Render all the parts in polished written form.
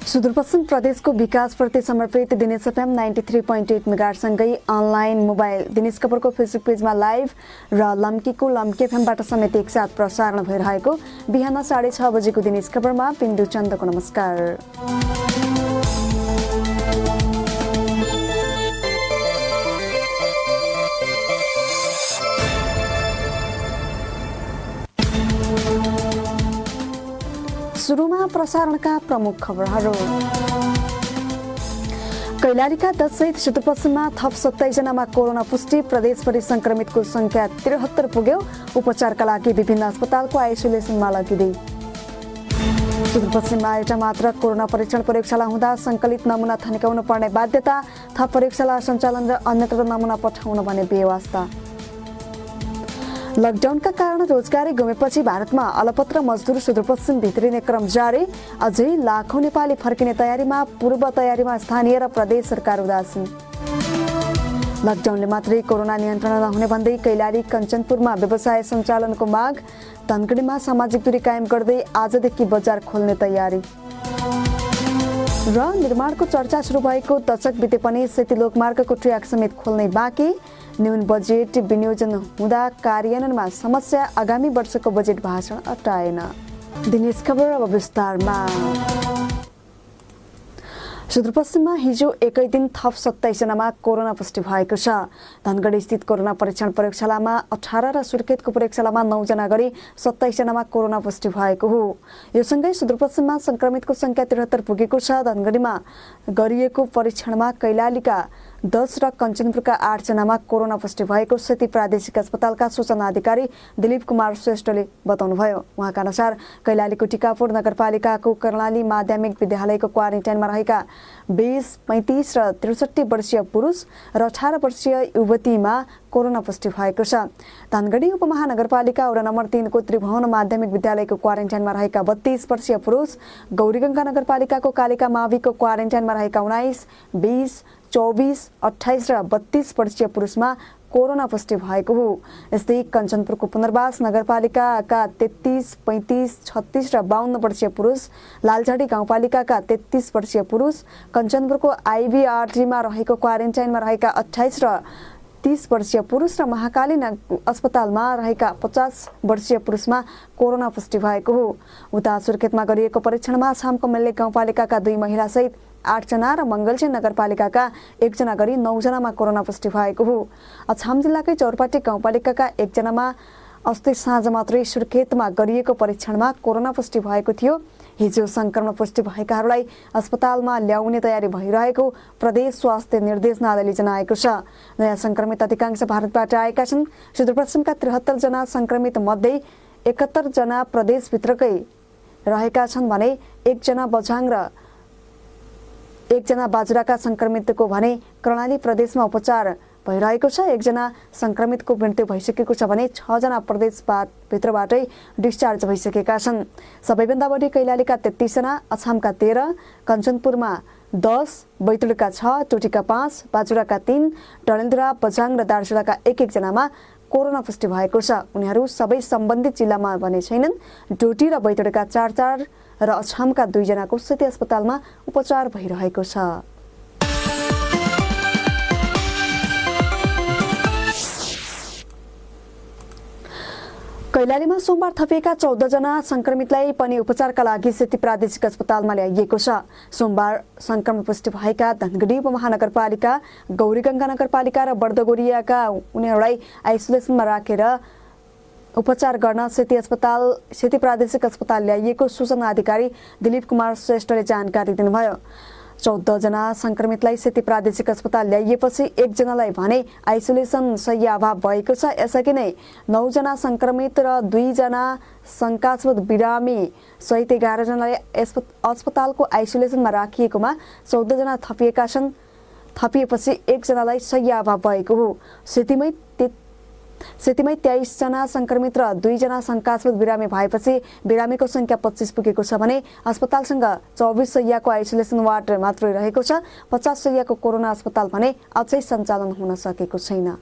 सुदूरपश्चिम प्रदेशको विकासप्रति समर्पित दिनेश एफएम 93.8 मेगाहर्जसँगै अनलाइन मोबाइल दिनेश खबरको फेसबुक पेजमा लाइभ र लम्कीको लम्की एफएमबाट समेत एकसाथ प्रसारण भइरहेको बिहान 6:30 बजेको दिनेश खबरमा पिन्दु चन्दको नमस्कार। सुरुमा प्रसारणका प्रमुख खबरहरू। कैलालीका 10 सहित सुदूरपश्चिममा थप 27 जनामा कोरोना पुष्टि। प्रदेशभरि संक्रमितको संख्या 73 पुग्यो। उपचारका लागि विभिन्न अस्पतालको आइसोलेसनमा लगिँदै। सुदूरपश्चिममा एउटा मात्र कोरोना परीक्षण प्रयोगशाला हुँदा संकलित नमुना थन्काउनु पर्ने बाध्यता। थप प्रयोगशाला सञ्चालन र अन्यत्र नमुना पठाउन भने बेवास्ता। लकडाउनका कारण रोजगारी गुमेपछि भारतमा अलपत्र मजदुर सुदूरपश्चिम भित्रिने क्रम जारी। अझै लाखौं नेपाली फर्किने तयारीमा। पूर्व तयारीमा स्थानीय र प्रदेश सरकार उदासीन। लकडाउनले मात्रै कोरोना नियन्त्रण नहुने भन्दै कैलाली कञ्चनपुरमा व्यवसाय सञ्चालनको माग। धनगढीमा सामाजिक दूरी कायम गर्दै आजदेखि बजार खोल्ने तयारी। र निर्माणको चर्चा सुरु भएको दशक बिते पनि सेती लोकमार्गको ट्र्याक समेत खोल्नै बाँकी। न्यून बजेट विनियोजन हुँदा कार्यान्वयनमा समस्या। आगामी वर्षको बजेट भाषण अटाएन। दिनेश खबर अब विस्तारमा। सुदूरपश्चिममा हिजो एकै दिन थप 27 जनामा कोरोना पुष्टि भएको छ। धनगढी स्थित कोरोना परीक्षण प्रयोगशालामा 18 र सुर्खेतको प्रयोगशालामा 9 जना गरी 27 जनामा कोरोना पुष्टि भएको हो। यो सँगै सुदूरपश्चिममा संक्रमितको संख्या 73 पुगेको छ। धनगढीमा गरिएको परीक्षणमा कैलालीका 10 र कञ्चनपुरका 8 जनामा कोरोना पुष्टि भएको सेती प्रादेशिक अस्पतालका सूचना अधिकारी दिलीप कुमार श्रेष्ठले बताउनुभयो। उहाँका अनुसार कैलालीको टिकापुर नगरपालिकाको कर्णाली माध्यमिक विद्यालयको क्वारेन्टाइनमा रहेका 20, 35 र 63 वर्षीय पुरुष र 18 वर्षीय युवतीमा कोरोना पुष्टि भएको छ। धनगढी उपमहानगरपालिका वडा नम्बर 3 को त्रिभुवन माध्यमिक विद्यालयको क्वारेन्टाइनमा रहेका 32 वर्षीय पुरुष, गौरीगङ्गा नगरपालिकाको कालिका माविको क्वारेन्टाइनमा रहेका 19, 20, 24, 28 र 32 वर्षीय पुरुषमा कोरोना पुष्टि भएको हो। यस्तै कञ्चनपुरको पुनर्वास नगरपालिकाका 33, 35, 36 र 52 वर्षीय पुरुष, लालझाडी गाउँपालिकाका 33 वर्षीय पुरुष, कञ्चनपुरको आइभीआरटीमा रहेको क्वारेन्टाइनमा रहेका 28 र 30 वर्षीय पुरुष र महाकाली अस्पतालमा रहेका 50 वर्षीय पुरुषमा कोरोना पुष्टि भएको हो। उता सुर्खेतमा गरिएको परीक्षणमा छामको मेल्ले गाउँपालिकाका 2 महिला सहित 8 जना र मंगलचेन नगरपालिकाका 1 जना गरी 9 जनामा कोरोना पुष्टि भएको हो। अछाम जिल्लाकै चौरपाटी गाउँपालिकाका 1 जनामा अस्ति साँझ मात्रै सुर्खेतमा गरिएको परीक्षणमा कोरोना पुष्टि भएको थियो। हिजो संक्रमण पुष्टि भएकाहरूलाई अस्पतालमा ल्याउने तयारी भइरहेको प्रदेश स्वास्थ्य निर्देशनालयले जनाएको छ। नयाँ संक्रमित अधिकांश भारतबाट आएका छन्। सुदूरपश्चिमका 73 जना संक्रमित मध्ये 71 जना प्रदेशभित्रकै रहेका छन् भने 1 जना बझाङ र 1 जना बाजुराका संक्रमितको भने कर्णाली प्रदेशमा उपचार भइरहेको छ। 1 जना संक्रमितको मृत्यु भइसकेको छ भने 6 जना प्रदेशभित्रबाटै डिस्चार्ज भइसकेका छन्। सबैभन्दा बढी कैलालीका 33 जना, अछामका 13, कञ्चनपुरमा 10, बैतुलका 6, टोटीका 5, बाजुराका 3, डडेलधुरा, बझाङ र दार्चुलाका 1-1 जनामा कोरोना पुष्टि भएको छ। उनीहरू सबै सम्बन्धित जिल्लामा भने छैनन्। डोटी र बैतुलका 4-4 र अछामका 2 जनाको सेती अस्पतालमा उपचार भइरहेको छ। कैलालीमा सोमबार थपिएका 14 जना संक्रमितलाई पनि उपचारका लागि सेती प्रादेशिक अस्पतालमा ल्याइएको छ। सोमबार संक्रमण पुष्टि भएका धनगढी उपमहानगरपालिका, गौरीगङ्गा नगरपालिका र बर्दगोरियाका उनीहरूलाई आइसोलेसनमा राखेर उपचार गर्न सेती प्रादेशिक अस्पताल ल्याइएको सूचना अधिकारी दिलीप कुमार श्रेष्ठले जानकारी दिनुभयो। 14 जना संक्रमितलाई सेती प्रादेशिक अस्पताल ल्याइएपछि 1 जनालाई भने आइसोलेसन शय्या अभाव भएको छ। यसअघि नै 9 जना संक्रमित र 2 जना शङ्कास्पद बिरामी सहित 11 जनालाई अस्पतालको आइसोलेसनमा राखिएकोमा 14 जना थपिएका छन्। थपिएपछि 1 जनालाई शय्या अभाव भएको हो। सेतीमै 23 जना संक्रमित र 2 जना शङ्कास्पद बिरामी भएपछि बिरामीको संख्या 25 पुगेको छ भने अस्पतालसँग 24 शय्याको आइसोलेसन वार्ड मात्रै रहेको छ। 50 शय्याको कोरोना अस्पताल भने अझै सञ्चालन हुन सकेको छैन।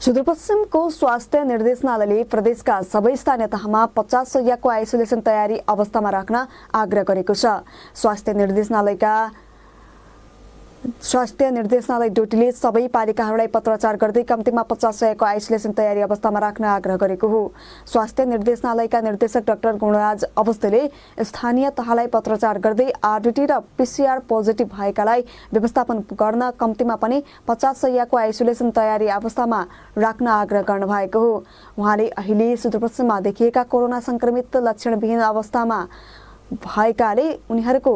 सुदूरपश्चिमको स्वास्थ्य निर्देशनालयले प्रदेशका सबै स्थानीय तहमा 50 शय्याको आइसोलेसन तयारी अवस्थामा राख्न आग्रह गरेको छ। स्वास्थ्य निर्देशनालय डोटीले सबै पालिकाहरूलाई पत्राचार गर्दै कम्तीमा 50 शय्याको आइसोलेसन तयारी अवस्थामा राख्न आग्रह गरेको हो। स्वास्थ्य निर्देशनालयका निर्देशक डाक्टर गुणराज अवस्थीले स्थानीय तहलाई पत्राचार गर्दै आरडीटी र पीसीआर पोजिटिभ भएकालाई व्यवस्थापन गर्न कम्तीमा पनि 50 शय्याको आइसोलेसन तयारी अवस्थामा राख्न आग्रह गर्नुभएको हो। उहाँले अहिले सुदूरपश्चिममा देखिएका कोरोना संक्रमित लक्षणविहीन अवस्थामा भएकाले उनीहरूको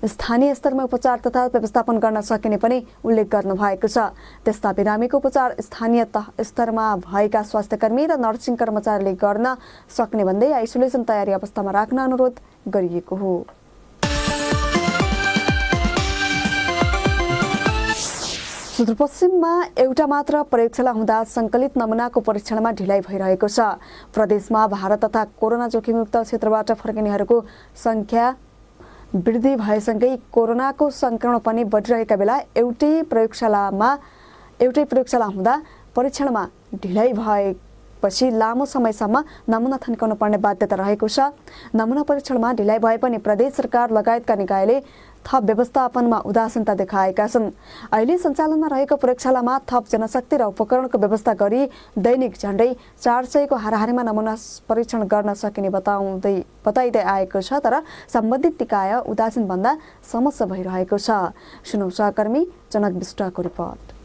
स्थानीय स्तरमा उपचार तथा व्यवस्थापन गर्न सकिने पनि उल्लेख गर्नुभएको छ। त्यस्ता बिरामीको उपचार स्थानीय स्तरमा भएका स्वास्थ्यकर्मी र नर्सिङ कर्मचारीले गर्न सक्ने भन्दै आइसोलेसन तयारी अवस्थामा राख्न अनुरोध गरिएको हो। सुदूरपश्चिममा एउटा मात्र प्रयोगशाला हुँदा संकलित नमुनाको परीक्षणमा ढिलाइ भइरहेको छ। प्रदेशमा भारत तथा कोरोना जोखिमयुक्त क्षेत्रबाट फर्किनेहरूको संख्या वृद्धि भएसँगै कोरोनाको संक्रमण पनि बढिरहेका बेला एउटै प्रयोगशाला हुँदा परीक्षणमा ढिलाइ भएपछि लामो समयसम्म नमुना थन्काउनु पर्ने बाध्यता रहेको छ। नमुना परीक्षणमा ढिलाइ भए पनि प्रदेश सरकार लगायतका निकायले थप व्यवस्थापनमा उदासीनता देखाएका छन्। अहिले सञ्चालनमा रहेको प्रयोगशालामा थप जनशक्ति र उपकरणको व्यवस्था गरी दैनिक झण्डै 400 को हाराहारीमा नमुना परीक्षण गर्न सकिने बताइदै आएको छ। तर सम्बन्धित निकाय उदासीन भन्दा समस्या भइरहेको छ। सुनौ सहकर्मी जनक विष्टको रिपोर्ट।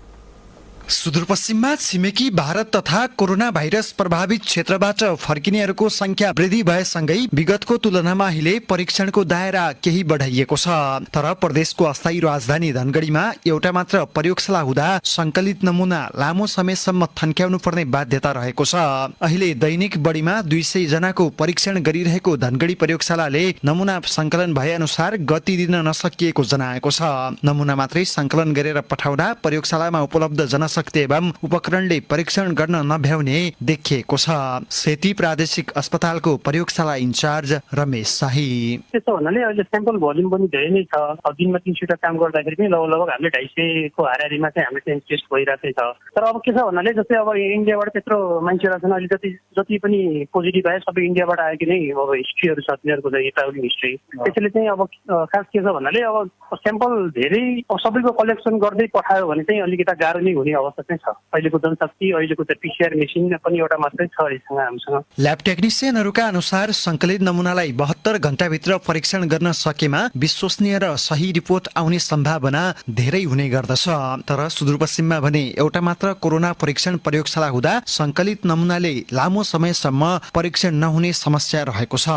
सुदूरपश्चिममा छिमेकी भारत तथा कोरोना भाइरस प्रभावित क्षेत्रबाट फर्किनेहरूको संख्या वृद्धि भएसँगै विगतको तुलनामा अहिले परीक्षणको दायरा केही बढाइएको छ। तर प्रदेशको अस्थायी राजधानी धनगढीमा एउटा मात्र प्रयोगशाला हुँदा संकलित नमुना लामो समयसम्म थन्क्याउनु पर्ने बाध्यता रहेको छ। अहिले दैनिक बढीमा 200 जनाको परीक्षण गरिरहेको धनगढी प्रयोगशालाले नमुना संकलन भए अनुसार गति दिन नसकिएको जनाएको छ। नमुना मात्रै संकलन गरेर पठाउँदा प्रयोगशालामा उपलब्ध जनशक्ति एवं उपकरणले परीक्षण गर्न नभ्याउने देखिएको छ। सेती प्रादेशिक अस्पतालको प्रयोगशाला इन्चार्ज रमेश शाही। त्यसो भन्नाले अहिले स्याम्पल भोल्युम पनि धेरै नै छ। दिनमा 300 काम गर्दाखेरि पनि लगभग हामीले 250 को हाराहारीमा चाहिँ हाम्रो चाहिँ टेस्ट भइरहेकै छ। तर अब के छ भन्नाले जस्तै अब इन्डियाबाट त्यत्रो मान्छेहरू छन्, अहिले जति पनि पोजिटिभ आयो सबै इन्डियाबाट आएको नै अब हिस्ट्रीहरू छ तिनीहरूको चाहिँ ट्राभलिङ हिस्ट्री। त्यसैले चाहिँ अब खास के छ भन्नाले अब स्याम्पल धेरै सबैको कलेक्सन गर्दै पठायो भने चाहिँ अलिकति गाह्रो नै हुने अवस्था चाहिँ छ। अहिलेको जनशक्ति अहिलेको त पीसीआर मेसिन पनि एउटा मात्रै छ हामीसँग। ल्याब टेक्निसियनहरूका अनुसार संकलित नमुनालाई 72 घण्टाभित्र परीक्षण गर्न सकेमा विश्वसनीय र सही रिपोर्ट आउने सम्भावना धेरै हुने गर्दछ। तर सुदूरपश्चिममा भने एउटा मात्र कोरोना परीक्षण प्रयोगशाला हुँदा संकलित नमुनाले लामो समयसम्म परीक्षण नहुने समस्या रहेको छ।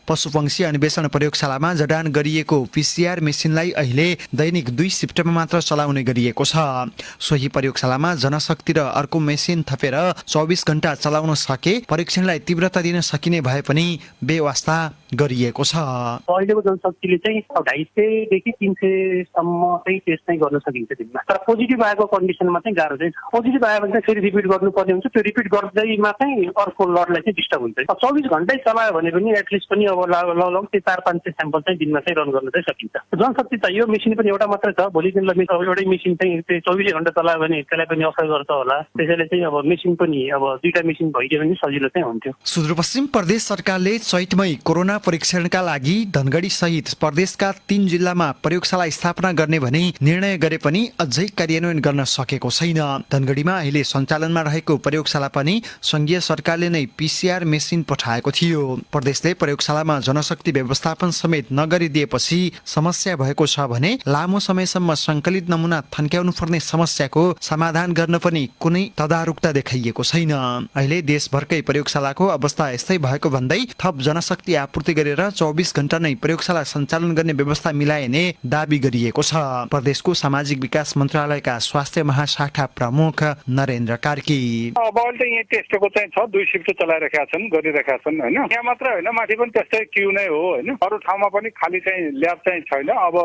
पशुपक्षी अन्वेषण प्रयोगशालामा जडान गरिएको पीसीआर मेसिनलाई अहिले दैनिक 2 शिफ्टमा मात्र चलाउने गरिएको छ। सोही प्रयोगशालामा जनशक्ति र अर्को मेसिन थपेर 24 घण्टा चलाउन सके परीक्षणलाई तीव्रता दिन सकिने भए पनि व्यवस्था गरिएको छ। अहिलेको जनशक्तिले चाहिँ 250 देखि 300 सम्म चाहिँ टेस्ट चाहिँ गर्न सकिन्छ दिनमा। तर पोजिटिभ आएको कन्डिसनमा चाहिँ गाह्रो चाहिँ छ। पोजिटिभ आयो भने चाहिँ फेरि रिपिट गर्नुपर्ने हुन्छ। त्यो रिपिट गर्दैमा चाहिँ अर्को लडलाई चाहिँ डिस्टर्ब हुन्छ। 24 घण्टै चलायो भने पनि एटलिस्ट पनि अब लगभग 400-500 स्याम्पल चाहिँ दिनमा चाहिँ रन गर्न चाहिँ सकिन्छ। जनशक्ति त यो मेसिन पनि एउटा मात्रै छ। भोलि दिनलाई एउटै मेसिन चाहिँ 24 घण्टा चलायो भने त्यसलाई पनि असर गर्छ होला। त्यसैले चाहिँ अब मेसिन पनि अब 2टा मेसिन भइदियो भने सजिलो चाहिँ हुन्थ्यो। सुदूरपश्चिम प्रदेश सरकारले चैतमै कोरोना परीक्षणका लागि धनगढी सहित प्रदेशका 3 जिल्लामा प्रयोगशाला स्थापना गर्ने भनी निर्णय गरे पनि अझै कार्यान्वयन गर्न सकेको छैन। धनगढीमा अहिले सञ्चालनमा रहेको प्रयोगशाला पनि संघीय सरकारले नै पीसीआर मेसिन पठाएको थियो। प्रदेशले प्रयोगशालामा जनशक्ति व्यवस्थापन समेत नगरिदिएपछि समस्या भएको छ भने लामो समयसम्म संकलित नमुना थन्क्याउनु पर्ने समस्याको समाधान गर्न पनि कुनै तदारुकता देखाइएको छैन। अहिले देशभरकै प्रयोगशालाको अवस्था यस्तै भएको भन्दै थप जनशक्ति आपूर्ति गरेर 24 घण्टा नै प्रयोगशाला सञ्चालन गर्ने व्यवस्था मिलाइने दाबी गरिएको छ। प्रदेशको सामाजिक विकास मन्त्रालयका स्वास्थ्य महाशाखा प्रमुख नरेन्द्र कार्की। अब अहिले यहाँ टेस्टको चाहिँ छ, 2 शिफ्ट चलाइरहेका छन्, गरिरहेका छन् हैन। यहाँ मात्र हैन, माथि पनि त्यस्तै क्यू नै हो हैन। अरू ठाउँमा पनि खाली चाहिँ ल्याब चाहिँ छैन। अब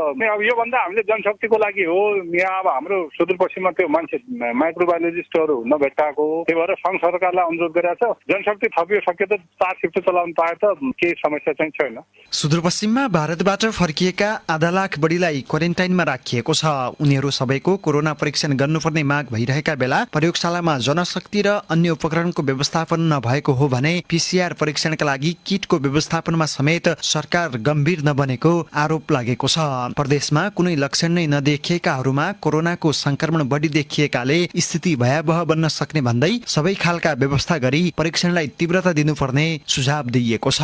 यो भन्दा हामीले जनशक्तिको लागि हो। यहाँ अब हाम्रो सुदूरपश्चिममा त्यो मान्छे माइक्रोबायोलोजिस्टहरू नभेटाएको, त्यही भएर सङ्घ सरकारलाई अनुरोध गरेको छ जनशक्ति थपियो सके त 4 शिफ्ट चलाउन पाए त केही समस्या चाहिँ छैन। सुदूरपश्चिममा भारतबाट फर्किएका आधा लाख बढीलाई क्वारेन्टाइनमा राखिएको छ। उनीहरू सबैको कोरोना परीक्षण गर्नुपर्ने माग भइरहेका बेला प्रयोगशालामा जनशक्ति र अन्य उपकरणको व्यवस्थापन नभएको हो भने पीसीआर परीक्षणका लागि किटको व्यवस्थापनमा समेत सरकार गम्भीर नबनेको आरोप लागेको छ। प्रदेशमा कुनै लक्षण नै नदेखिएकाहरूमा कोरोनाको संक्रमण बढी देखिएकाले स्थिति भयावह बन्न सक्ने भन्दै सबै खालका व्यवस्था गरी परीक्षणलाई तीव्रता दिनुपर्ने सुझाव दिइएको छ।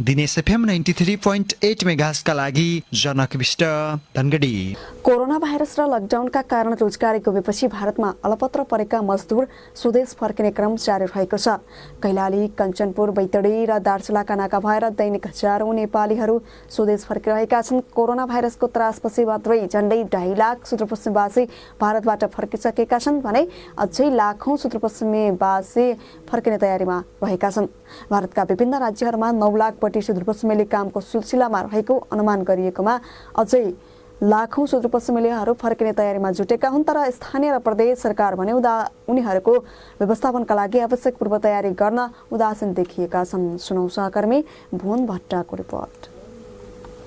दिनेश एफएम 93.8 मेगाहर्जका लागि जनक विष्ट, धनगढी। कोरोना भाइरस र लकडाउनका कारण रोजगारी गुमेपछि भारतमा अलपत्र परेका मजदुर स्वदेश फर्किने क्रम जारी रहेको छ। कैलाली, कञ्चनपुर, बैतडी र दार्चुलाका नाका भएर दैनिक हजारौं नेपालीहरू स्वदेश फर्किरहेका छन्। कोरोना भाइरसको त्रासपछि मात्रै झण्डै 2.5 लाख सुदूरपश्चिमवासी भारतबाट फर्किसकेका छन् भने अझै लाखौं सुदूरपश्चिमेवासी फर्किने तयारीमा रहेका छन्। भारतका विभिन्न राज्यहरूमा 9 लाख बढी सुदूरपश्चिमेली कामको सिलसिलामा रहेको अनुमान गरिएकोमा अझै लाखौं सुदूरपश्चिमेलीहरू फर्किने तयारीमा जुटेका हुन्। तर स्थानीय र प्रदेश सरकार भने उनीहरूको व्यवस्थापनका लागि आवश्यक पूर्व तयारी गर्न उदासीन देखिएका छन्। सुनौ सहकर्मी भुवन भट्टको रिपोर्ट।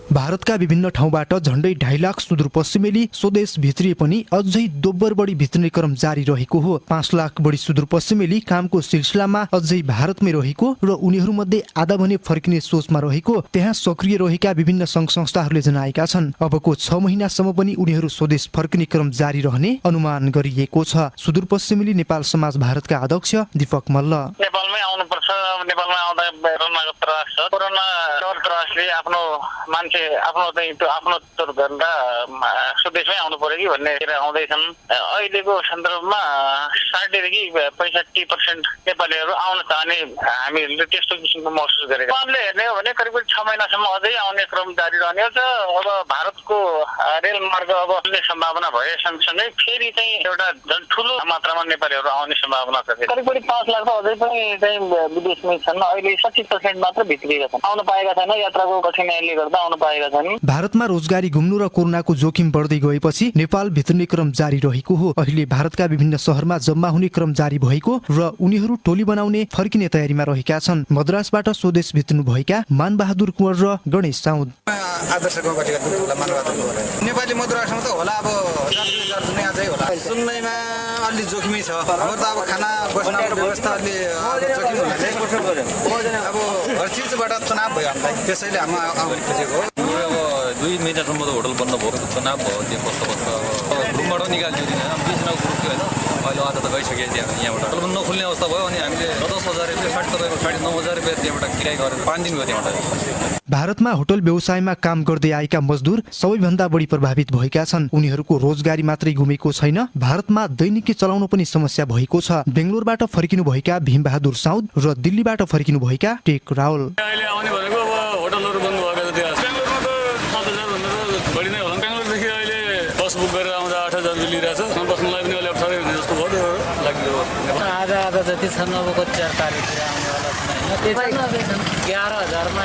भारतका विभिन्न ठाउँबाट झण्डै 2.5 लाख सुदूरपश्चिमेली स्वदेश भित्रिए पनि अझै दोब्बर बढी भित्रिने क्रम जारी रहेको हो। 5 लाख बढी सुदूरपश्चिमेली कामको सिलसिलामा अझै भारतमै रहेको र उनीहरूमध्ये आधा भने फर्किने सोचमा रहेको त्यहाँ सक्रिय रहेका विभिन्न सङ्घ संस्थाहरूले जनाएका छन्। अबको 6 महिनासम्म पनि उनीहरू स्वदेश फर्किने क्रम जारी रहने अनुमान गरिएको छ। सुदूरपश्चिमेली नेपाल समाज भारतका अध्यक्ष दीपक मल्ल, नेपालमै आउनुपर्छ, नेपालमा आउँदा कोरोनाको त्रास छ, कोरोना त्रासले आफ्नो मान्छे आफ्नो गरेर स्वदेशमै आउनु पर्यो कि भन्ने आउँदैछन्। अहिलेको सन्दर्भमा 60 देखि 65% नेपालीहरू आउन चाहने हामीले त्यस्तो किसिमको महसुस गरेका छौँ। उहाँले हेर्ने हो भने करिब 6 महिनासम्म अझै आउने क्रम जारी रहने छ। अब भारतको रेल मार्ग अब खुल्ने सम्भावना भए सँगसँगै फेरि चाहिँ एउटा झन् ठुलो मात्रामा नेपालीहरू आउने सम्भावना छ। करिब 5 लाख अझै पनि चाहिँ विदेशमै छन्। अहिले 60% मात्र भित्रिएका छन्, आउन पाएका छैन। यात्राको कठिनाइले गर्दा आउन पाएका छन्। भारतमा रोजगारी घुम्नु र कोरोनाको जोखिम बढ्दै गएपछि नेपाल भित्रिने क्रम जारी रहेको हो। अहिले भारतका विभिन्न शहरमा जम्मा हुने क्रम जारी भएको र उनीहरू टोली बनाउने फर्किने तयारीमा रहेका छन्। मद्रासबाट स्वदेश भित्रिनु भएका मानबहादुर कुँवर र गणेश साउद, आदर्श गाउँपालिका दुधला मानबहादुर कुँवर नेपाली मद्रासमा त होला। अब जाने अझै होला, सुन्दैमा अलि जोखिमै छ। हाम्रो त अब खाना बस्न व्यवस्था अलि जोखिम हुनाले अब हर चिजबाट तनाव भयो हामीलाई, त्यसैले हामी आउनु खोजेको हो। 2 महिनासम्म त होटल बन्द भयो, तनाव भयो, त्यो कस्तो रुमबाट निकाल्थ्यो दिन बिचमा ग्रुप थियो होइन। अहिले आज त गइसक्यो यहाँबाट होटल पनि नखुल्ने अवस्था भयो। अनि हामीले 10,000 रुपियाँ 9,000 रुपियाँ त्यहाँबाट किराय गरेर 5 दिन भयो त्यहाँबाट। भारतमा होटल व्यवसायमा काम गर्दै आएका मजदुर सबैभन्दा बढी प्रभावित भएका छन्। उनीहरूको रोजगारी मात्रै गुमेको छैन, भारतमा दैनिकी चलाउन पनि समस्या भएको छ। बेंगलोरबाट फर्किनु भएका भीमबहादुर साउद र दिल्लीबाट फर्किनु भएका टेक राहुल, अहिले आउने भनेको अब होटलहरू बन्द भएको थियो। बेंगलोरमा त 5,000 भन्दा बढी नै होला। बेंगलोरदेखि अहिले बस बुक गरेर आउँदा 8,000 लिइरहेछ। बस्नलाई पनि अलि अप्ठ्यारो हुने जस्तो भयो लाग्यो। आधा जति छन्, अब कति 4 तारिकतिर आउनेवाला छन् होइन। 11,000मा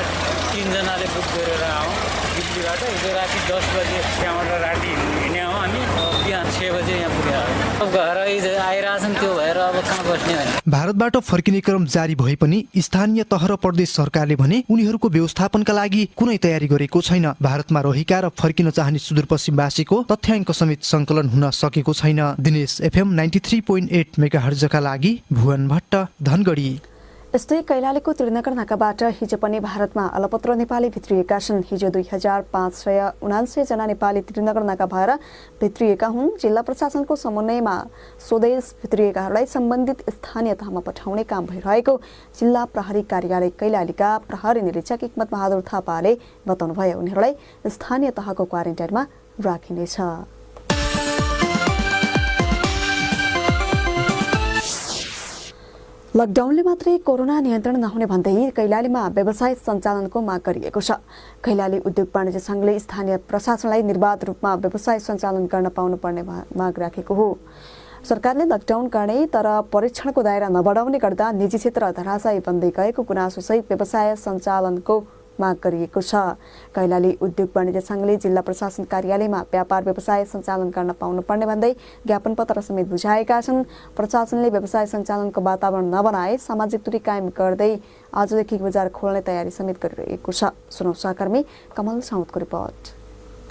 3 जनाले बुक गरेर आउँ दिल्लीबाट। हिजो राति 10 बजे त्यहाँबाट राति हिँड्ने हो अनि बिहान 6 बजे यहाँ पुग्यो। अब घर आइरहेछन्, त्यो भएर अब कहाँ बस्ने भने। भारतबाट फर्किने क्रम जारी भए पनि स्थानीय तह र प्रदेश सरकारले भने उनीहरूको व्यवस्थापनका लागि कुनै तयारी गरेको छैन। भारतमा रहेका र फर्किन चाहने सुदूरपश्चिमवासीको तथ्याङ्क समेत सङ्कलन हुन सकेको छैन। दिनेश एफएम 93.8 मेगाहर्जका लागि भुवन भट्ट, धनगढी। यस्तै कैलालीको त्रिनगर नाकाबाट हिजो पनि भारतमा अलपत्र नेपाली भित्रिएका छन्। हिजो 2,579 जना नेपाली त्रिनगर नाका भएर भित्रिएका हुन्। जिल्ला प्रशासनको समन्वयमा स्वदेश भित्रिएकाहरूलाई सम्बन्धित स्थानीय तहमा पठाउने काम भइरहेको जिल्ला प्रहरी कार्यालय कैलालीका प्रहरी निरीक्षक हिक्मत बहादुर थापाले बताउनुभयो। उनीहरूलाई स्थानीय तहको क्वारेन्टाइनमा राखिनेछ। लकडाउनले मात्रै कोरोना नियन्त्रण नहुने भन्दै कैलालीमा व्यवसाय सञ्चालनको माग गरिएको छ। कैलाली उद्योग वाणिज्य संघले स्थानीय प्रशासनलाई निर्बाध रूपमा व्यवसाय सञ्चालन गर्न पाउनुपर्ने माग राखेको हो। सरकारले लकडाउन गर्ने तर परीक्षणको दायरा नबढाउने गर्दा निजी क्षेत्र धराशायी बन्दै गएको गुनासोसहित व्यवसाय सञ्चालनको माग गरिएको छ। कैलाली उद्योग वाणिज्य संघले जिल्ला प्रशासन कार्यालयमा व्यापार व्यवसाय सञ्चालन गर्न पाउनुपर्ने भन्दै ज्ञापन पत्र समेत बुझाएका छन्। प्रशासनले व्यवसाय सञ्चालनको वातावरण नबनाए सामाजिक दूरी कायम गर्दै आजदेखि बजार खोल्ने तयारी समेत गरिरहेको छ। सुनौ सहकर्मी कमल साउदको रिपोर्ट।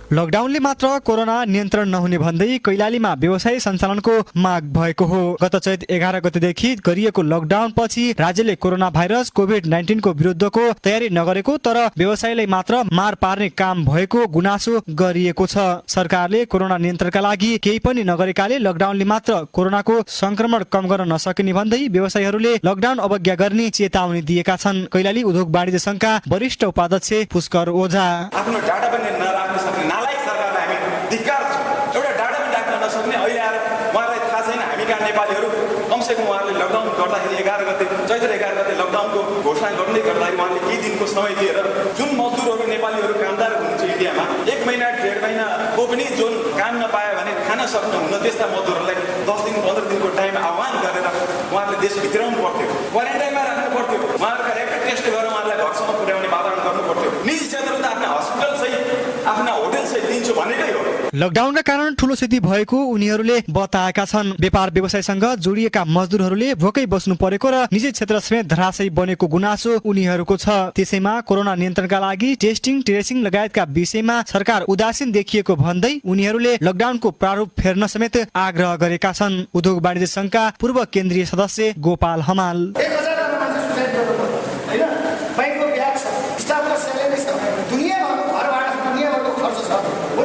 लकडाउनले मात्र कोरोना नियन्त्रण नहुने भन्दै कैलालीमा व्यवसाय सञ्चालनको माग भएको हो। गत चैत 11 गतेदेखि गरिएको लकडाउन पछि राज्यले कोरोना भाइरस कोभिड-19 को विरुद्धको तयारी नगरेको तर व्यवसायलाई मात्र मार पार्ने काम भएको गुनासो गरिएको छ। सरकारले कोरोना नियन्त्रणका लागि केही पनि नगरेकाले लकडाउनले मात्र कोरोनाको संक्रमण कम गर्न नसकिने भन्दै व्यवसायीहरूले लकडाउन अवज्ञा गर्ने चेतावनी दिएका छन्। कैलाली उद्योग वाणिज्य संघका वरिष्ठ उपाध्यक्ष पुष्कर ओझा आफ्नो डाटा पनि नराख्न सक्ने नालायक सरकारलाई हामी धिक्कार छौँ। एउटा डाटा पनि राख्न नसक्ने अहिले आएर उहाँलाई थाहा छैन हामी कहाँ नेपालीहरू कमसेकम उहाँहरूले लकडाउन गर्दाखेरि 11 गते चैत्र 11 गते लकडाउनको घोषणा गर्दै गर्दाखेरि उहाँले केही दिनको समय दिएर जुन मजदुरहरू नेपालीहरू कामदार हुनुहुन्छ इन्डियामा 1 महिना 1.5 महिनाको पनि जुन काम नपायो भने खान सक्नुहुन्न त्यस्ता मजदुरहरूलाई 10 दिन 15 दिनको टाइम आह्वान गरेर उहाँहरूले देश भित्राउनु पर्थ्यो, क्वारेन्टाइनमा राख्नु पर्थ्यो, उहाँहरूको ऱ्यापिड टेस्ट गरेर उहाँहरूलाई घरसम्म पुर्याउने वातावरण गर्नु पर्थ्यो। निजी क्षेत्रमा त आफ्ना हस्पिटल सहित आफ्ना होटल सहित दिन्छु भनेकै हो। लकडाउनका कारण ठूलो क्षति भएको उनीहरूले बताएका छन्। व्यापार व्यवसायसँग जोडिएका मजदुरहरूले भोकै बस्नु परेको र निजी क्षेत्र समेत धराशयी बनेको गुनासो उनीहरूको छ। त्यसैमा कोरोना नियन्त्रणका लागि टेस्टिङ ट्रेसिङ लगायतका विषयमा सरकार उदासीन देखिएको भन्दै उनीहरूले लकडाउनको प्रारूप फेर्न समेत आग्रह गरेका छन्। उद्योग वाणिज्य संघका पूर्व केन्द्रीय सदस्य गोपाल हमाल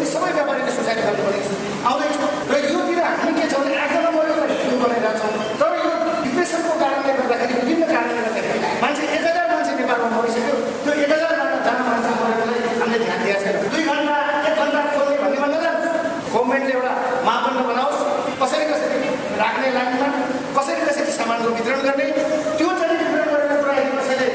सबै व्यापारीले सुसाइड गर्नुपर्ने आउँदैछ र योतिर हामी के छ भने आजमा मरेको फिल्म बनाइरहेको छौँ। तर यो डिप्रेसनको कारणले गर्दाखेरि विभिन्न कारणले गर्दाखेरि मान्छे 1000 मान्छे नेपालमा मरिसक्यो। त्यो 1000जना मान्छे मरेकोलाई हामीले ध्यान दिएको छैन। 2 घण्टा 1 घण्टा खोल्ने भन्ने भन्दा गभर्मेन्टले एउटा मापदण्ड बनाओस्, कसरी राख्ने लाइनमा कसरी सामानको वितरण गर्ने त्यो चाहिँ वितरण गरेर पुरा कसैले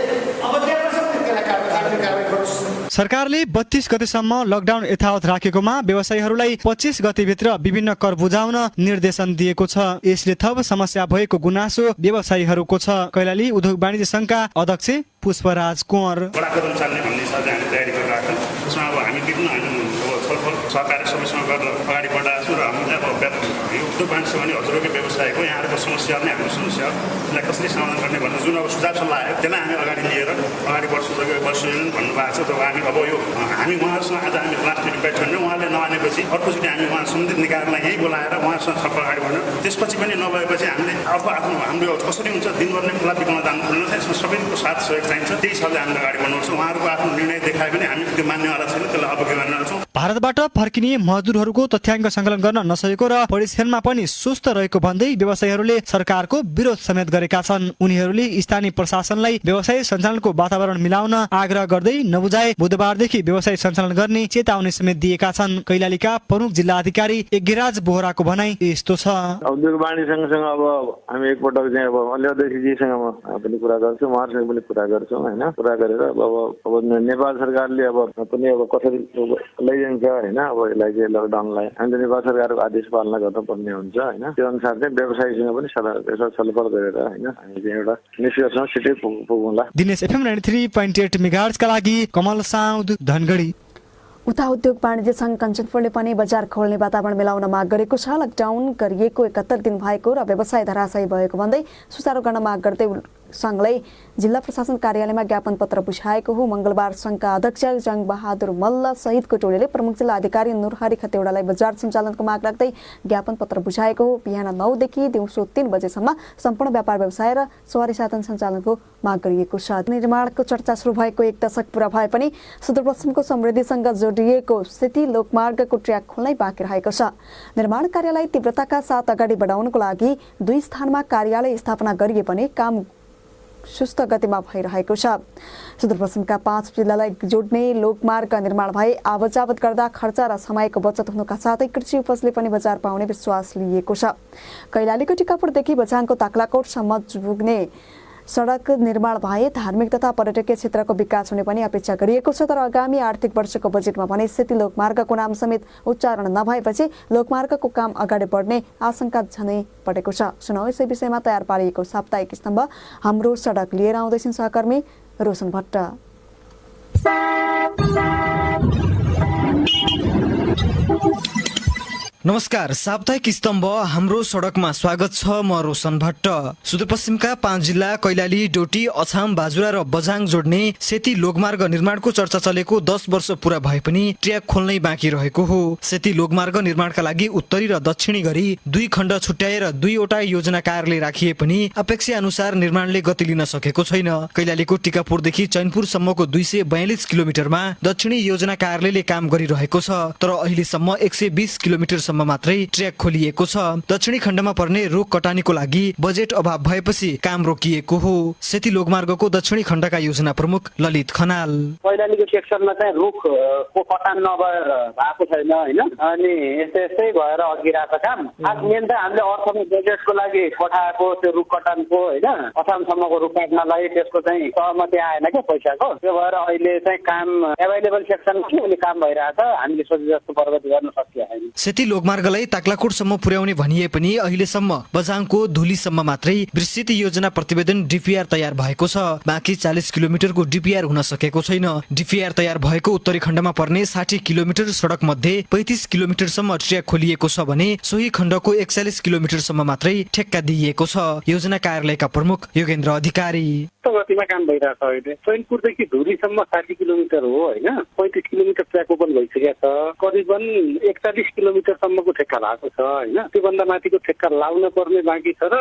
अब त्यहाँ त्यसलाई कारबाही गरोस्। सरकारले 32 गतेसम्म लकडाउन यथावत राखेकोमा व्यवसायीहरूलाई 25 गतेभित्र विभिन्न कर बुझाउन निर्देशन दिएको छ। यसले थप समस्या भएको गुनासो व्यवसायीहरूको छ। कैलाली उद्योग वाणिज्य संघका अध्यक्ष पुष्पराज कुँवर बडा कदम चाल्ने भन्ने हिसाबले हामी तयारी गरिरहेका छौँ। त्यसमा अब हामी विभिन्न छलफल सहकारी सबैसँग गरेर अगाडि बढाएको छौँ र हामीले अब यो उद्योग वाणिज्य पनि हजुरको व्यवसायको यहाँहरूको समस्याहरू नै हाम्रो समस्या हो, त्यसलाई कसरी समाधान गर्ने भन्ने जुन अब सुझाव सल्लाह आयो त्यसलाई हामी अगाडि लिएर अगाडि बढ्छु भन्नुभएको छ। तर हामी अब यो हामी उहाँहरूसँग आज हामी लास्ट मिटिङ बैठक गऱ्यौँ, उहाँले नमानेपछि अर्कोचोटि हामी उहाँ सम्बन्धित निकायलाई यही बोलाएर उहाँसँग छलफल अगाडि बढ्यौँ। त्यसपछि पनि नभएपछि हामीले अब हाम्रो कसरी हुन्छ दिनभर नै खुला बिकाउन जानु पर्दैन, त्यसमा सबैको साथ सहयोग चाहिन्छ। त्यही हिसाबले हामीले अगाडि बढ्नुपर्छ। उहाँहरूको आफ्नो निर्णय देखाए पनि हामी त्यो मान्नेवाला छैन, त्यसलाई अवज्ञा गर्नेछौँ। भारतबाट फर्किने मजदुरहरूको तथ्याङ्क सङ्कलन गर्न नसकेको र परिक्षणमा पनि सुस्त रहेको भन्दै व्यवसायीहरूले सरकारको विरोध समेत गरेका छन्। उनीहरूले स्थानीय प्रशासनलाई व्यवसाय सञ्चालनको वातावरण मिलाउन आग्रह गर्दै नबुझाए बुधबारदेखि व्यवसाय सञ्चालन गर्ने चेतावनी समेत दिएका छन्। कैलालीका प्रमुख जिल्ला अधिकारी यज्ञराज बोहराको भनाइ यस्तो छ। उद्योग वाणिज्य संघसँग अब हामी एकपटक चाहिँ अब अलि अध्यक्षजीसँग पनि कुरा गर्छौँ, उहाँहरूसँग पनि कुरा गर्छौँ होइन। कुरा गरेर अब नेपाल सरकारले अब पनि अब कसरी लैजान्छ होइन, अब यसलाई चाहिँ लकडाउनलाई हामीले नेपाल सरकारको आदेश पालना गर्नुपर्ने हुन्छ होइन। त्यो अनुसार चाहिँ व्यवसायीसँग पनि छलफल गरेर होइन हामी चाहिँ एउटा निष्कर्षमा छिटै पुगौँला। दिनेश FM 93.8 मेगाहर्जका लागि कमल साउद धनगढी। उता उद्योग वाणिज्य संघ कञ्चनपुरले पनि बजार खोल्ने वातावरण मिलाउन माग गरेको छ। लकडाउन गरिएको 71 दिन भएको र व्यवसाय धराशयी भएको भन्दै सुचारू गर्न माग गर्दै संघले जिल्ला प्रशासन कार्यालयमा ज्ञापन पत्र बुझाएको हो। मंगलबार संघका अध्यक्ष जंग बहादुर मल्ल सहितको टोलीले प्रमुख जिल्ला अधिकारी नुरहरी खतेवडालाई बजार सञ्चालनको माग राख्दै ज्ञापन पत्र बुझाएको हो। बिहान 9 देखि दिउँसो 3 बजेसम्म सम्पूर्ण व्यापार व्यवसाय र सवारी साधन सञ्चालनको माग गरिएको छ। निर्माणको चर्चा सुरु भएको 1 दशक पूरा भए पनि सुदूरपश्चिमको समृद्धिसँग जोडिएको स्थिति लोकमार्गको ट्र्याक खोल्नै बाँकी रहेको छ। निर्माण कार्यलाई तीव्रताका साथ अगाडि बढाउनको लागि 2 स्थानमा कार्यालय स्थापना गरिए पनि काम सुस्त गतिमा भइरहेको छ। सुदूरपश्चिमका 5 जिल्लालाई जोड्ने लोकमार्ग निर्माण भए आवतजावत गर्दा खर्च र समयको बचत हुनुका साथै कृषि उपजले पनि बजार पाउने विश्वास लिएको छ। कैलालीको टिकापुरदेखि बझाङको ताक्लाकोटसम्म पुग्ने सडक निर्माण भए धार्मिक तथा पर्यटकीय क्षेत्रको विकास हुने पनि अपेक्षा गरिएको छ। तर आगामी आर्थिक वर्षको बजेटमा भने स्थिति लोकमार्गको नाम समेत उच्चारण नभएपछि लोकमार्गको काम अगाडि बढ्ने आशंका झनै बढेको छ। सुनौ यसै विषयमा तयार पारिएको साप्ताहिक स्तम्भ हाम्रो सडक लिएर आउँदैछन् सहकर्मी रोशन भट्ट। नमस्कार, साप्ताहिक स्तम्भ हाम्रो सडकमा स्वागत छ। म रोशन भट्ट। सुदूरपश्चिमका 5 जिल्ला कैलाली, डोटी, अछाम, बाजुरा र बझाङ जोड्ने सेती लोकमार्ग निर्माणको चर्चा चलेको 10 वर्ष पूरा भए पनि ट्र्याक खोल्नै बाँकी रहेको हो। सेती लोकमार्ग निर्माणका लागि उत्तरी र दक्षिणी गरी 2 खण्ड छुट्याएर 2वटा योजना कार्यालय राखिए पनि अपेक्षा अनुसार निर्माणले गति लिन सकेको छैन। कैलालीको टिकापुरदेखि चैनपुरसम्मको 242 किलोमिटरमा दक्षिणी योजना कार्यालयले काम गरिरहेको छ, तर अहिलेसम्म 120 किलोमिटरसम्म मात्रै ट्र्याक खोलिएको छ। दक्षिणी खण्डमा पर्ने रुख कटानीको लागि बजेट अभाव भएपछि काम रोकिएको हो। सेती लोकमार्गको दक्षिणी खण्डका योजना प्रमुख ललित खनाल। कैलालीको सेक्सनमा चाहिँ रुखको कटान नभएर भएको छैन हैन, अनि यस्तै भएर अघिरहेको काम। खास मेन त हामीले अर्थमा बजेटको लागि पठाएको त्यो रुख कटानको हैन, असामसम्मको रुख काट्नलाई त्यसको चाहिँ सहमति आएन के पैसाको। त्यो भएर अहिले चाहिँ काम एभाइलेबल सेक्सनमा अहिले काम भइरहेछ। हामीले सोचे जस्तो प्रगति गर्न सकिएको छैन। सेती लोकमार्गलाई ताक्लाकोटसम्म पुर्याउने भनिए पनि अहिलेसम्म बझाङको धुलीसम्म मात्रै विस्तृत योजना प्रतिवेदन डिपिआर तयार भएको छ। बाँकी 40 किलोमिटरको डिपिआर हुन सकेको छैन। डिपिआर तयार भएको उत्तरी खण्डमा पर्ने 60 किलोमिटर सडक मध्ये 35 किलोमिटरसम्म ट्र्याक खोलिएको छ भने सोही खण्डको 41 किलोमिटरसम्म मात्रै ठेक्का दिइएको छ। योजना कार्यालयका प्रमुख योगेन्द्र अधिकारी। गतिमा काम भइरहेछ। अहिले चैनपुरदेखि धुलीसम्म 60 किलोमिटर हो हैन, 35 किलोमिटर ट्र्याक ओपन भइसकेको छ। करिबन 41 किलोमिटरसम्मको ठेक्का भएको छ हैन, त्योभन्दा माथिको ठेक्का लाउन पर्ने बाँकी छ र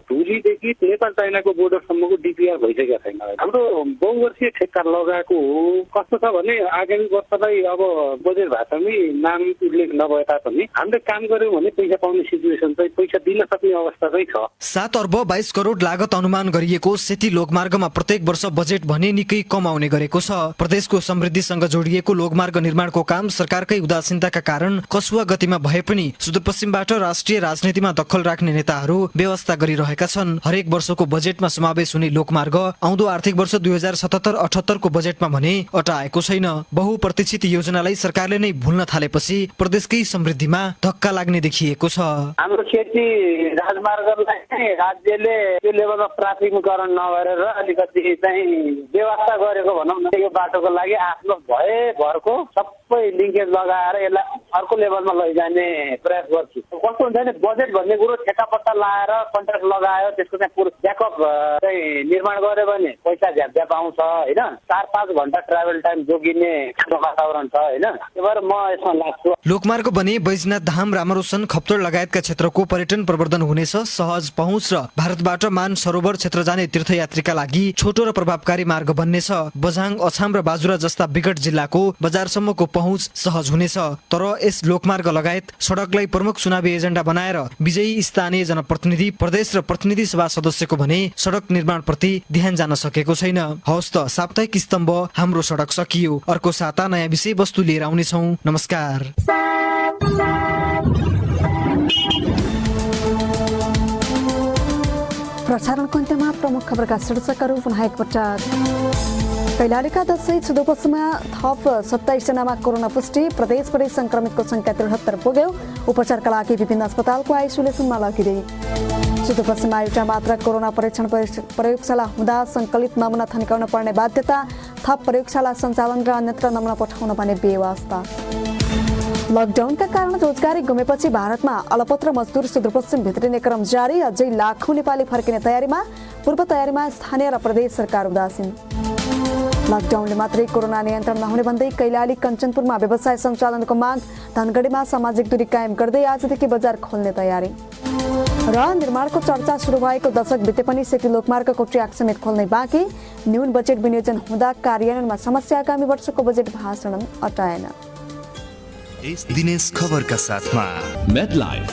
धुलीदेखि नेपाल चाइनाको बोर्डरसम्मको डिपिआर भइसकेको छैन। हाम्रो बहुवर्षीय ठेक्का लगाएको हो। कस्तो छ भने आगामी वर्षलाई अब बजेट भाषामै नाम उल्लेख नभए तापनि हामीले काम गर्यौँ भने पैसा पाउने सिचुएसन चाहिँ पैसा दिन सक्ने अवस्था चाहिँ छ। 7 अर्ब 22 करोड लागत अनुमान गरिएको सेती लोकमार्गमा प्रत्येक वर्ष बजेट भने निकै कम आउने गरेको छ। प्रदेशको समृद्धिसँग जोडिएको लोकमार्ग निर्माणको काम सरकारकै उदासीनताका कारण कसुवा गतिमा भए पनि सुदूरपश्चिमबाट राष्ट्रिय राजनीतिमा दखल राख्ने नेताहरू व्यवस्था गरिरहेका छन्। हरेक वर्षको बजेटमा समावेश हुने लोकमार्ग आउँदो आर्थिक वर्ष 2077-78 को बजेटमा भने अटाएको छैन। बहुप्रतीक्षित योजनालाई सरकारले नै भुल्न थालेपछि प्रदेशकै समृद्धिमा धक्का लाग्ने देखिएको छ। हाम्रो खेती राजमार्गलाई राज्यले त्यो लेभलमा प्राथमिकरण नगरेर अलिकति चाहिँ व्यवस्था गरेको भनौँ न। यो बाटोको लागि आफ्नो भरको सबै लिङ्केज लगाएर यसलाई अर्को लेभलमा लैजाने प्रयास गर्छु। कस्तो हुन्छ भने बजेट भन्ने कुरो ठेक्कापट्टा लाएर कन्ट्र्याक्ट लगायो, त्यसको चाहिँ पुरो ब्याकअप चाहिँ निर्माण गर्यो भने पैसा झ्याप आउँछ हैन। 4-5 घण्टा ट्राभल टाइम जोगिने वातावरण छ हैन। त्यही भएर म यसमा लाग्छु। लोकमार्ग बने बैजनाथ धाम, रामरोशन, खप्तड लगायतका क्षेत्रको पर्यटन प्रवर्धन हुनेछ। सहज पहुँच र भारतबाट मान सरोवर क्षेत्र जाने तीर्थयात्रीका लागि छोटो र प्रभावकारी मार्ग बन्नेछ। बझाङ, अछाम र बाजुरा जस्ता विकट जिल्लाको बजारसम्मको पहुँच सहज हुनेछ। तर यस लोकमार्ग लगायत सडकलाई प्रमुख चुनावी एजेन्डा बनाएर विजयी स्थानीय जनप्रतिनिधि, प्रदेश र प्रतिनिधि सभा सदस्यको भने सडक निर्माणप्रति ध्यान जान सकेको छैन। हवस् त, साप्ताहिक स्तम्भ हाम्रो सडक सकियो। अर्को साता नयाँ विषयवस्तु लिएर आउनेछौँ। नमस्कार। प्रसारणको अन्त्यमा प्रमुख खबरका शीर्षकहरू पुनः एकपटक। कैलालीका 10 सुदूरपश्चिममा थप 27 जनामा कोरोना पुष्टि। प्रदेशभरि संक्रमितको संख्या 73 पुग्यो। उपचारका लागि विभिन्न अस्पतालको आइसोलेसनमा लगिँदै। सुदूरपश्चिममा एउटा मात्र कोरोना परीक्षण प्रयोगशाला हुँदा सङ्कलित नमुना थन्काउन पर्ने बाध्यता। थप प्रयोगशाला सञ्चालन र अन्यत्र नमुना पठाउन पर्ने व्यवस्था। लकडाउनका कारण रोजगारी गुमेपछि भारतमा अलपत्र मजदुर सुदूरपश्चिम भित्रिने क्रम जारी। अझै लाखौं नेपाली फर्किने तयारीमा। पूर्व तयारीमा स्थानीय र प्रदेश सरकार उदासीन। लकडाउनले मात्रै कोरोना नियन्त्रण नहुने भन्दै कैलाली कञ्चनपुरमा व्यवसाय सञ्चालनको माग। धनगढीमा सामाजिक दूरी कायम गर्दै आजदेखि बजार खोल्ने तयारी। र निर्माणको चर्चा सुरु भएको दशक बिते पनि सेती लोकमार्गको ट्र्याक समेत खोल्नै बाँकी। न्यून बजेट विनियोजन हुँदा कार्यान्वयनमा समस्या। आगामी वर्षको बजेट भाषण अटाएन। यस दिनेश खबरका साथमा मेडलाइफ,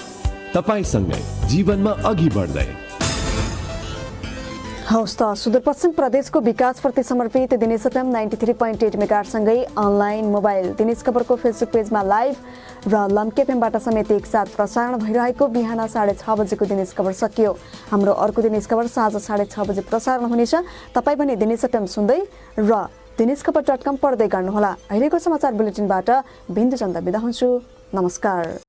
तपाईसँगै जीवनमा अघि बढ्दै। हवस् त, सुदूरपश्चिम प्रदेशको विकासप्रति समर्पित दिनेश एफएम 93.8 मेगाहर्जसँगै अनलाइन मोबाइल दिनेश खबरको फेसबुक पेजमा लाइभ र लम्के एफएमबाट समेत एकसाथ प्रसारण भइरहेको बिहान 6:30 बजेको दिनेश खबर सकियो। हाम्रो अर्को दिनेश खबर साँझ 6:30 बजे प्रसारण हुनेछ। तपाईँ पनि दिनेश एफएम सुन्दै र दिनेशखबर.com पढ्दै गर्नुहोला। अहिलेको समाचार बुलेटिनबाट बिन्दु चन्द बिदा हुन्छु। नमस्कार।